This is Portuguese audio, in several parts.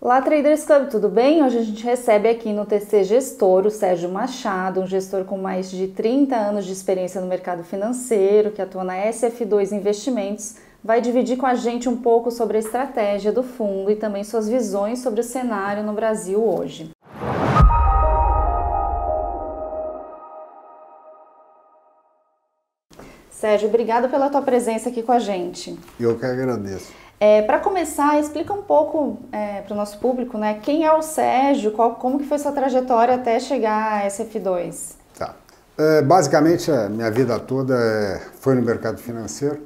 Olá, Traders Club, tudo bem? Hoje a gente recebe aqui no TC Gestor o Sérgio Machado, um gestor com mais de 30 anos de experiência no mercado financeiro, que atua na SF2 Investimentos. Vai dividir com a gente um pouco sobre a estratégia do fundo e também suas visões sobre o cenário no Brasil hoje. Sérgio, obrigado pela tua presença aqui com a gente. Eu que agradeço. Para começar, explica um pouco para o nosso público, né, quem é o Sérgio, como que foi sua trajetória até chegar a SF2? Tá. Basicamente, a minha vida toda foi no mercado financeiro.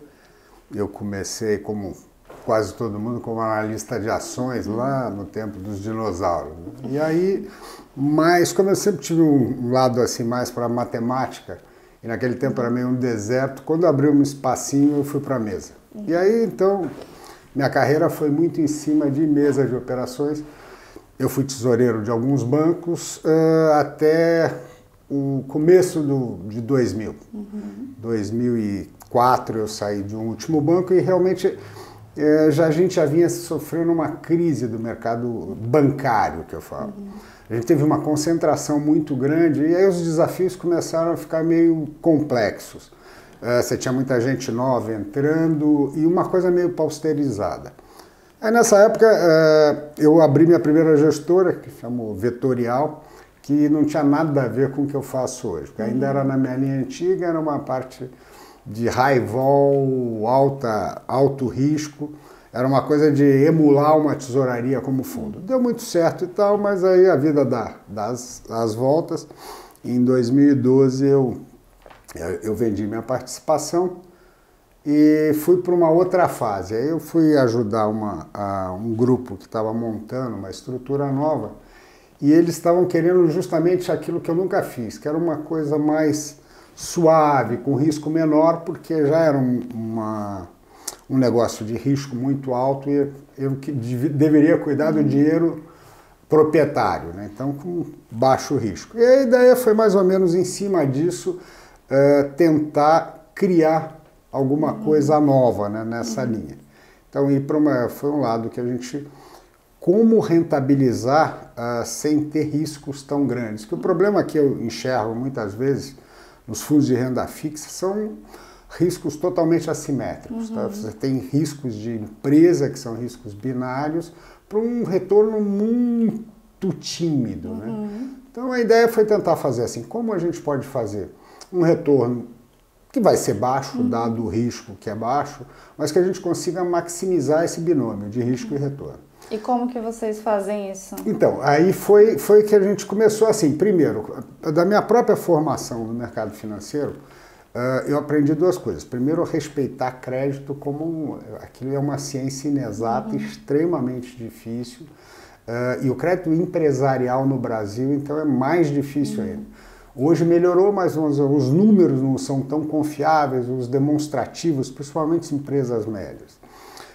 Eu comecei, como quase todo mundo, como analista de ações lá no tempo dos dinossauros. E aí, mas como eu sempre tive um lado assim mais para matemática, e naquele tempo era meio um deserto, quando abriu um espacinho eu fui para a mesa. E aí, então, minha carreira foi muito em cima de mesa de operações. Eu fui tesoureiro de alguns bancos até o começo de 2000. 2004 eu saí de um último banco e realmente a gente já vinha sofrendo uma crise do mercado bancário, que eu falo. A gente teve uma concentração muito grande e aí os desafios começaram a ficar meio complexos. Você tinha muita gente nova entrando e uma coisa meio pausterizada. Aí nessa época eu abri minha primeira gestora, que chamou Vetorial, que não tinha nada a ver com o que eu faço hoje, porque ainda era na minha linha antiga, era uma parte de high vol, alto risco, era uma coisa de emular uma tesouraria como fundo. Deu muito certo e tal, mas aí a vida dá as voltas. Em 2012 eu vendi minha participação e fui para uma outra fase. Aí eu fui ajudar um grupo que estava montando uma estrutura nova e eles estavam querendo justamente aquilo que eu nunca fiz, que era uma coisa mais suave, com risco menor, porque já era um negócio de risco muito alto e eu que deveria cuidar do dinheiro proprietário, né? Então com baixo risco. E a ideia foi mais ou menos em cima disso, tentar criar alguma coisa nova, né, nessa linha. Então foi um lado que a gente, como rentabilizar sem ter riscos tão grandes, que o problema que eu enxergo muitas vezes nos fundos de renda fixa são riscos totalmente assimétricos. Tá? Você tem riscos de empresa, que são riscos binários, para um retorno muito tímido. Né? Então a ideia foi tentar fazer assim, como a gente pode fazer um retorno que vai ser baixo, dado o risco que é baixo, mas que a gente consiga maximizar esse binômio de risco e retorno. E como que vocês fazem isso? Então, aí foi que a gente começou assim. Primeiro, da minha própria formação no mercado financeiro, eu aprendi duas coisas. Primeiro, respeitar crédito como aquilo é uma ciência inexata, extremamente difícil. E o crédito empresarial no Brasil, então, é mais difícil ainda. Hoje melhorou, mas os números não são tão confiáveis, os demonstrativos, principalmente as empresas médias.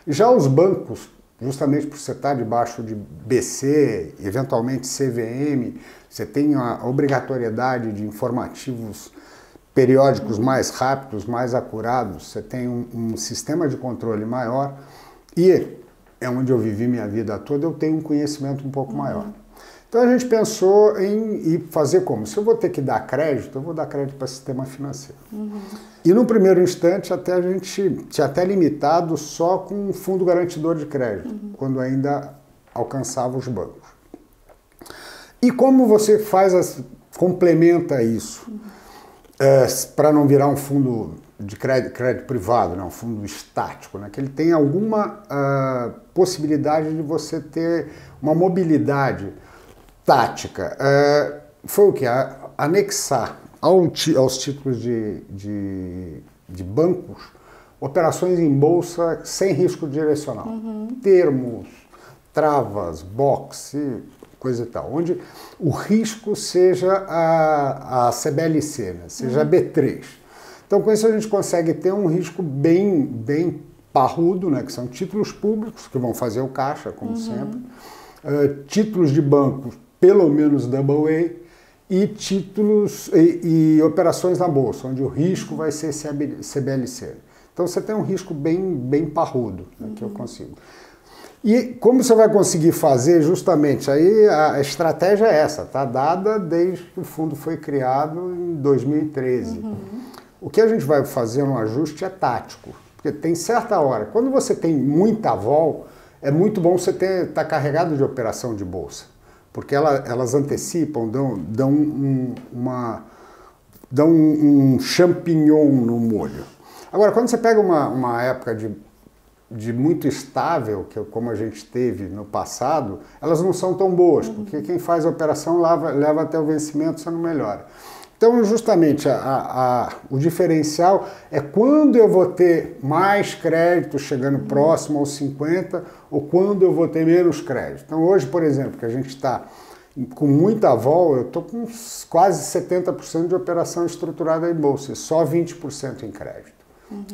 Já os bancos, justamente por você estar debaixo de BC, eventualmente CVM, você tem a obrigatoriedade de informativos periódicos mais rápidos, mais acurados, você tem um sistema de controle maior e é onde eu vivi minha vida toda, eu tenho um conhecimento um pouco maior. Então a gente pensou em fazer como? Se eu vou ter que dar crédito, eu vou dar crédito para o sistema financeiro. E no primeiro instante a gente tinha até limitado só com um fundo garantidor de crédito, quando ainda alcançava os bancos. E como você complementa isso para não virar um fundo de crédito privado, né, um fundo estático, né, que ele tem alguma possibilidade de você ter uma mobilidade tática, foi o que? Anexar aos títulos de bancos operações em bolsa sem risco direcional. Termos, travas, box, coisa e tal, onde o risco seja a CBLC, né? Seja a B3. Então com isso a gente consegue ter um risco bem parrudo, né? Que são títulos públicos, que vão fazer o caixa, como sempre, títulos de bancos pelo menos AA, e títulos e operações na bolsa, onde o risco vai ser CBLC. Então você tem um risco bem parrudo, né, que eu consigo. E como você vai conseguir fazer justamente, aí a estratégia é essa, tá dada desde que o fundo foi criado em 2013. O que a gente vai fazer no ajuste é tático, porque tem certa hora, quando você tem muita vol, é muito bom você estar carregado de operação de bolsa, porque elas antecipam, dão um champignon no molho. Agora, quando você pega uma época de muito estável, que como a gente teve no passado, elas não são tão boas, porque quem faz a operação leva até o vencimento, você não melhora. Então, justamente, o diferencial é quando eu vou ter mais crédito chegando próximo aos 50 ou quando eu vou ter menos crédito. Então, hoje, por exemplo, que a gente está com muita vol, eu estou com quase 70% de operação estruturada em bolsa, e só 20% em crédito.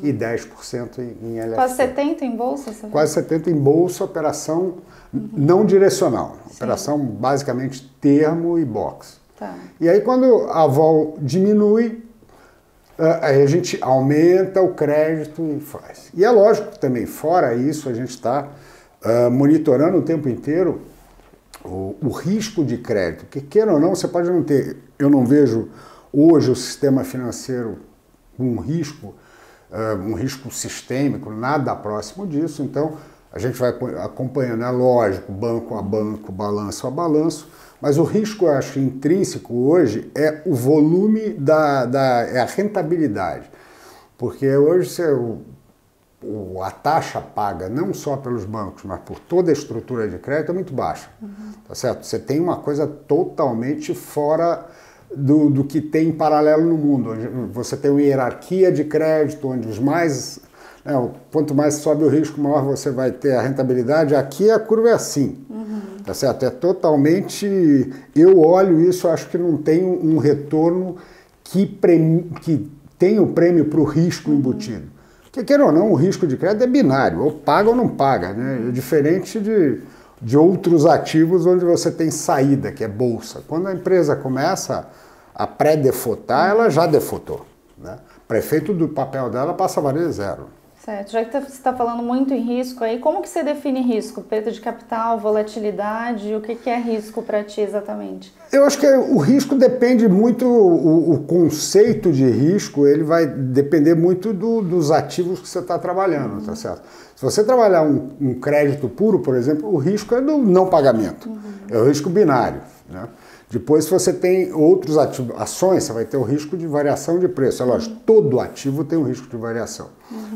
E 10% em LFT. Quase 70% em bolsa? Quase 70% em bolsa, operação não direcional. Sim. Operação basicamente termo e box. Tá. E aí quando a vol diminui, aí a gente aumenta o crédito e faz. E é lógico que também, fora isso, a gente está monitorando o tempo inteiro o risco de crédito. Que queira ou não, você pode não ter... Eu não vejo hoje o sistema financeiro com um risco sistêmico, nada próximo disso, então a gente vai acompanhando, é lógico, banco a banco, balanço a balanço, mas o risco, eu acho, intrínseco hoje é o volume, é a rentabilidade, porque hoje a taxa paga, não só pelos bancos, mas por toda a estrutura de crédito, é muito baixa, tá certo? Você tem uma coisa totalmente fora do que tem em paralelo no mundo, onde você tem uma hierarquia de crédito, onde quanto mais sobe o risco, maior você vai ter a rentabilidade. Aqui a curva é assim, tá certo? É totalmente... Eu olho isso, acho que não tem um retorno que tem o prêmio para o risco embutido. Porque, queira ou não, o risco de crédito é binário, ou paga ou não paga, né? É diferente de outros ativos onde você tem saída, que é bolsa. Quando a empresa começa a pré-defotar, ela já defotou, né? Prefeito do papel dela passa a valer zero. Certo. Já que você está falando muito em risco aí, como que você define risco? Perda de capital, volatilidade, o que é risco para ti exatamente? Eu acho que o risco depende muito, o conceito de risco, ele vai depender muito dos ativos que você está trabalhando, tá certo? Se você trabalhar um crédito puro, por exemplo, o risco é do não pagamento, é o risco binário, né? Depois, se você tem outros ativos, ações, você vai ter o risco de variação de preço. É lógico, todo ativo tem um risco de variação.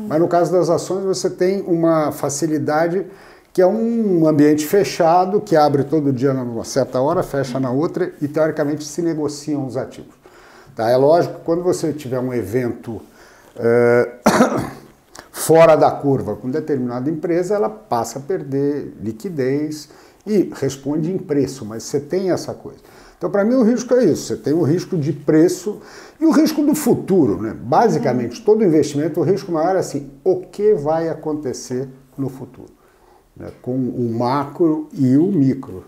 Mas no caso das ações, você tem uma facilidade que é um ambiente fechado, que abre todo dia numa certa hora, fecha na outra e, teoricamente, se negociam os ativos. Tá? É lógico que quando você tiver um evento fora da curva com determinada empresa, ela passa a perder liquidez e responde em preço, mas você tem essa coisa. Então, para mim, o risco é isso. Você tem o risco de preço e o risco do futuro, né? Basicamente, todo investimento, o risco maior é assim, o que vai acontecer no futuro, né? Com o macro e o micro.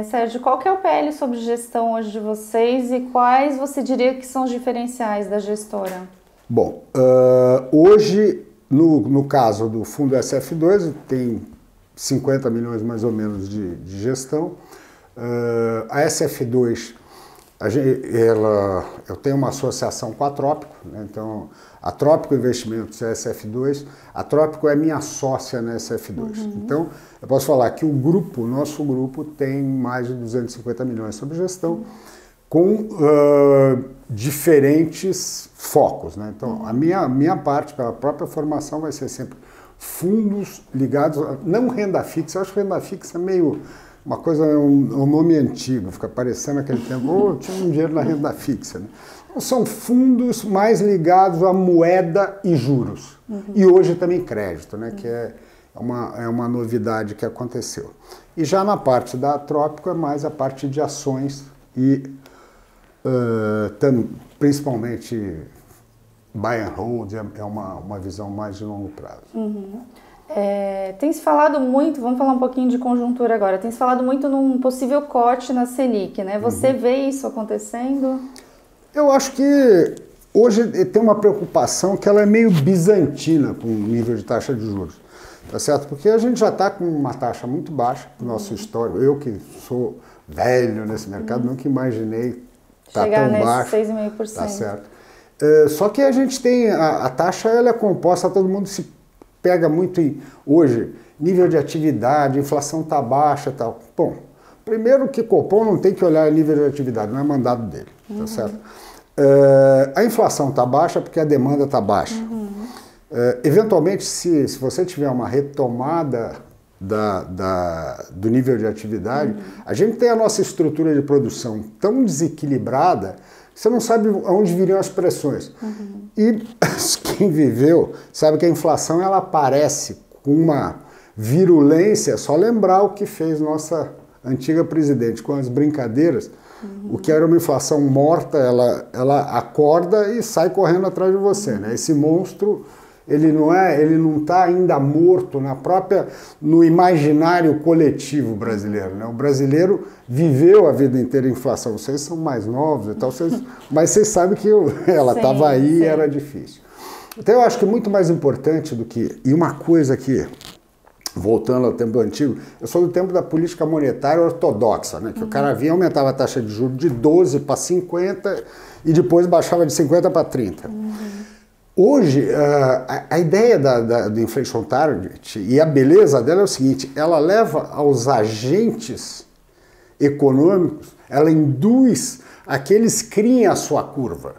Sérgio, qual que é o PL sobre gestão hoje de vocês e quais você diria que são os diferenciais da gestora? Bom, hoje, no caso do fundo SF2, tem 50 milhões mais ou menos de gestão. A SF2, eu tenho uma associação com a Trópico, né? Então a Trópico Investimentos é a SF2, a Trópico é minha sócia na SF2. Então eu posso falar que nosso grupo tem mais de 250 milhões sobre gestão, com diferentes focos, né? Então a minha parte, pela própria formação, vai ser sempre fundos ligados, não renda fixa. Eu acho que renda fixa é meio... Uma coisa, um nome antigo, fica parecendo aquele tempo, tinha um dinheiro na renda fixa. Né? Então, são fundos mais ligados a moeda e juros. E hoje também crédito, né? Que é uma novidade que aconteceu. E já na parte da Trópico é mais a parte de ações e principalmente buy and hold, é uma visão mais de longo prazo. Tem se falado muito, vamos falar um pouquinho de conjuntura agora, tem se falado muito num possível corte na Selic, né? Você vê isso acontecendo? Eu acho que hoje tem uma preocupação que ela é meio bizantina com o nível de taxa de juros. tá certo? Porque a gente já está com uma taxa muito baixa no nosso histórico. Eu que sou velho nesse mercado, nunca imaginei estar tão baixo. 6,5%. Tá certo. Só que a gente tem, a taxa ela é composta, todo mundo se pega muito em, hoje, nível de atividade, inflação está baixa e tal. Bom, primeiro que Copom não tem que olhar nível de atividade, não é mandado dele, tá certo? A inflação está baixa porque a demanda está baixa. Eventualmente, se você tiver uma retomada do nível de atividade, a gente tem a nossa estrutura de produção tão desequilibrada que você não sabe aonde viriam as pressões. E quem viveu sabe que a inflação ela aparece com uma virulência, só lembrar o que fez nossa antiga presidente com as brincadeiras. O que era uma inflação morta, ela acorda e sai correndo atrás de você, né? Esse monstro, ele não está ainda morto no imaginário coletivo brasileiro, né? O brasileiro viveu a vida inteira em inflação. Vocês são mais novos e tal, mas vocês sabem que ela estava aí e era difícil. Então eu acho que muito mais importante do que... E uma coisa que, voltando ao tempo antigo, eu sou do tempo da política monetária ortodoxa, né? Que o cara vinha, aumentava a taxa de juros de 12 para 50 e depois baixava de 50 para 30. Hoje, a ideia do inflation target e a beleza dela é o seguinte, ela leva aos agentes econômicos, ela induz a que eles criem a sua curva.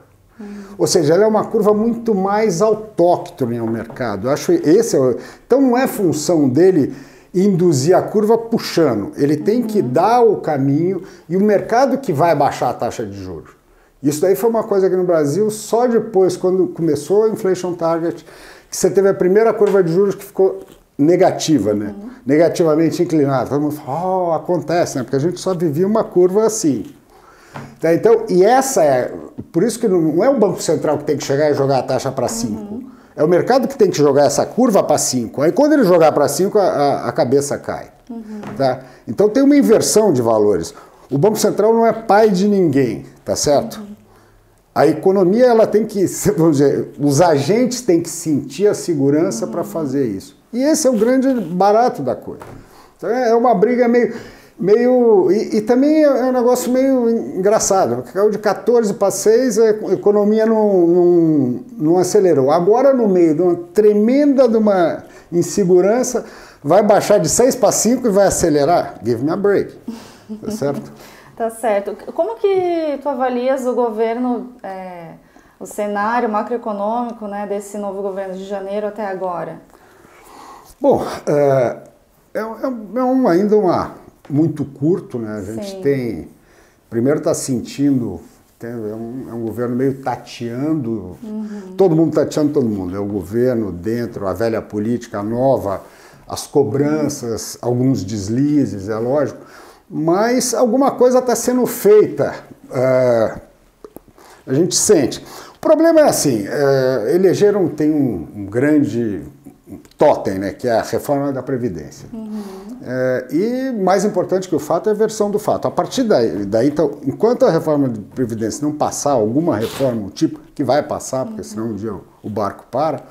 Ou seja, ela é uma curva muito mais autóctone ao mercado. Eu acho então não é função dele induzir a curva puxando, ele tem que dar o caminho e o mercado que vai baixar a taxa de juros. Isso daí foi uma coisa aqui no Brasil, só depois, quando começou a inflation target, que você teve a primeira curva de juros que ficou negativa, né? Negativamente inclinada. Todo mundo fala, acontece, né? Porque a gente só vivia uma curva assim. Tá, então, e essa é... Por isso que não é o Banco Central que tem que chegar e jogar a taxa para 5. É o mercado que tem que jogar essa curva para 5. Aí quando ele jogar para 5, a cabeça cai. Tá? Então tem uma inversão de valores. O Banco Central não é pai de ninguém, tá certo? A economia, ela tem que, vamos dizer, os agentes têm que sentir a segurança para fazer isso. E esse é o grande barato da coisa. Então é uma briga e também é um negócio meio engraçado. Caiu de 14 para 6, a economia não acelerou. Agora, no meio de uma tremenda de uma insegurança, vai baixar de 6 para 5 e vai acelerar. Give me a break. Tá certo? Tá certo. Como que tu avalias o governo, o cenário macroeconômico, né, desse novo governo de janeiro até agora? Bom, ainda muito curto, né? A gente tem... Primeiro está sentindo... É um governo meio tateando, todo mundo tateando todo mundo. É o governo dentro, a velha política, a nova, as cobranças, alguns deslizes, é lógico. Mas alguma coisa está sendo feita, a gente sente. O problema é assim, tem um grande totem, né, que é a reforma da Previdência. E mais importante que o fato é a versão do fato. A partir daí então, enquanto a reforma da Previdência não passar, alguma reforma, o tipo que vai passar, porque senão um dia o barco para,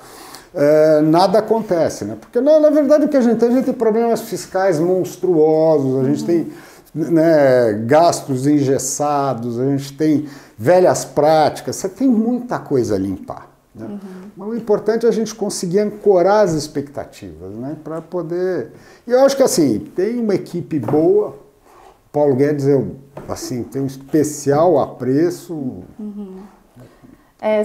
nada acontece, né? Porque na verdade o que a gente tem problemas fiscais monstruosos, a gente tem, né, gastos engessados, a gente tem velhas práticas, você tem muita coisa a limpar. Né? Mas o importante é a gente conseguir ancorar as expectativas, né, para poder... E eu acho que assim, tem uma equipe boa, Paulo Guedes tem um especial apreço.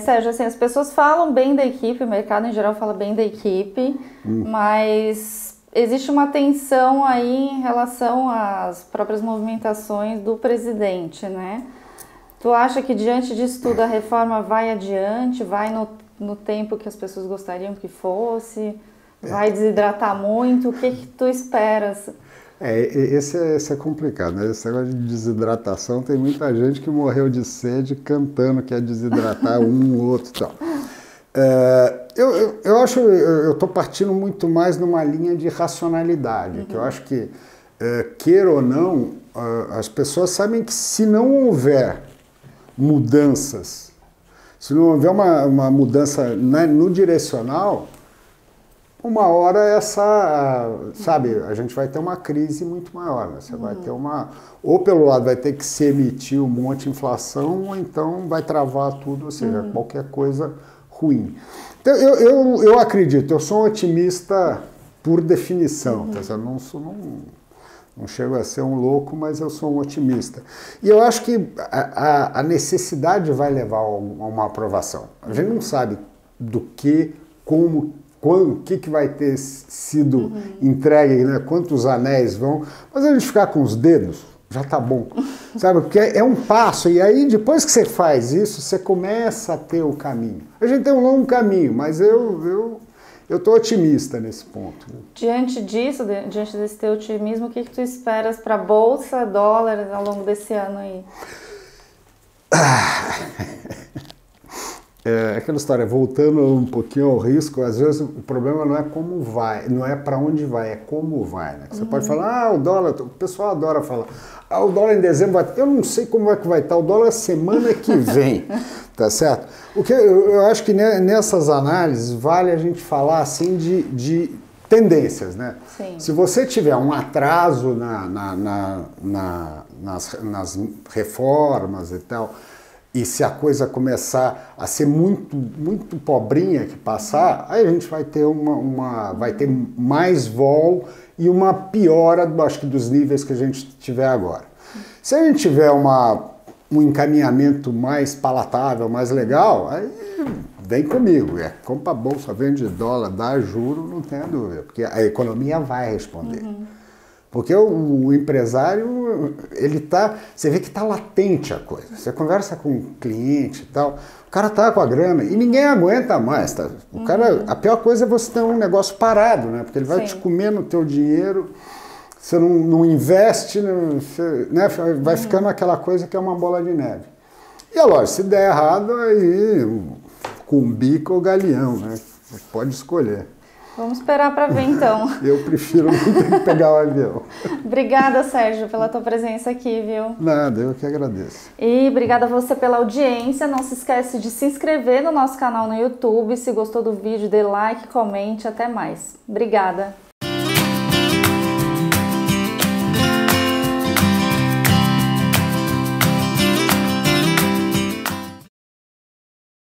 Sérgio, assim, as pessoas falam bem da equipe, o mercado em geral fala bem da equipe, mas existe uma tensão aí em relação às próprias movimentações do presidente, né? Tu acha que diante disso tudo a reforma vai adiante, vai no tempo que as pessoas gostariam que fosse, vai desidratar muito? O que tu esperas? Esse é complicado, né? Esse negócio de desidratação, tem muita gente que morreu de sede cantando que é desidratar um ou outro e tal. Eu estou partindo muito mais numa linha de racionalidade, que eu acho que, queira ou não, as pessoas sabem que se não houver mudanças, se não houver uma mudança no direcional, uma hora sabe, a gente vai ter uma crise muito maior, né? Você vai ter ou pelo lado vai ter que se emitir um monte de inflação, ou então vai travar tudo, ou seja, qualquer coisa ruim. Então, eu acredito, eu sou um otimista por definição, tá? Eu não chego a ser um louco, mas eu sou um otimista. E eu acho que a necessidade vai levar a uma aprovação. A gente não sabe do que, como, quando, o que vai ter sido entregue, né? Quantos anéis vão, mas a gente ficar com os dedos já tá bom, sabe? Porque é um passo, e aí depois que você faz isso, você começa a ter o caminho. A gente tem um longo caminho, mas eu estou otimista nesse ponto. Diante disso, diante desse teu otimismo, o que tu esperas para a Bolsa, dólar ao longo desse ano aí? É aquela história, voltando um pouquinho ao risco, às vezes o problema não é como vai, não é para onde vai, é como vai. Né? Você pode falar, o dólar, o pessoal adora falar, o dólar em dezembro vai, eu não sei como é que vai estar, o dólar semana que vem, tá certo? O que eu acho que nessas análises vale a gente falar assim de tendências, né? Sim. Se você tiver um atraso nas reformas e tal, e se a coisa começar a ser muito, muito pobrinha que passar, aí a gente vai ter vai ter mais vol e uma piora, acho que, dos níveis que a gente tiver agora. Se a gente tiver um encaminhamento mais palatável, mais legal, aí vem comigo. Compra a bolsa, vende dólar, dá juro, não tenha dúvida, porque a economia vai responder. Porque o empresário, você vê que está latente a coisa. Você conversa com um cliente e tal, o cara está com a grana e ninguém aguenta mais. Tá? A pior coisa é você ter um negócio parado, né? Porque ele vai te comer no teu dinheiro, você não investe, né? Vai ficando aquela coisa que é uma bola de neve. E é lógico, se der errado, aí cumbica ou galeão, né? Você pode escolher. Vamos esperar para ver, então. Eu prefiro não ter que pegar o avião. Obrigada, Sérgio, pela tua presença aqui, viu? Nada, eu que agradeço. E obrigada a você pela audiência. Não se esquece de se inscrever no nosso canal no YouTube. Se gostou do vídeo, dê like, comente. Até mais. Obrigada.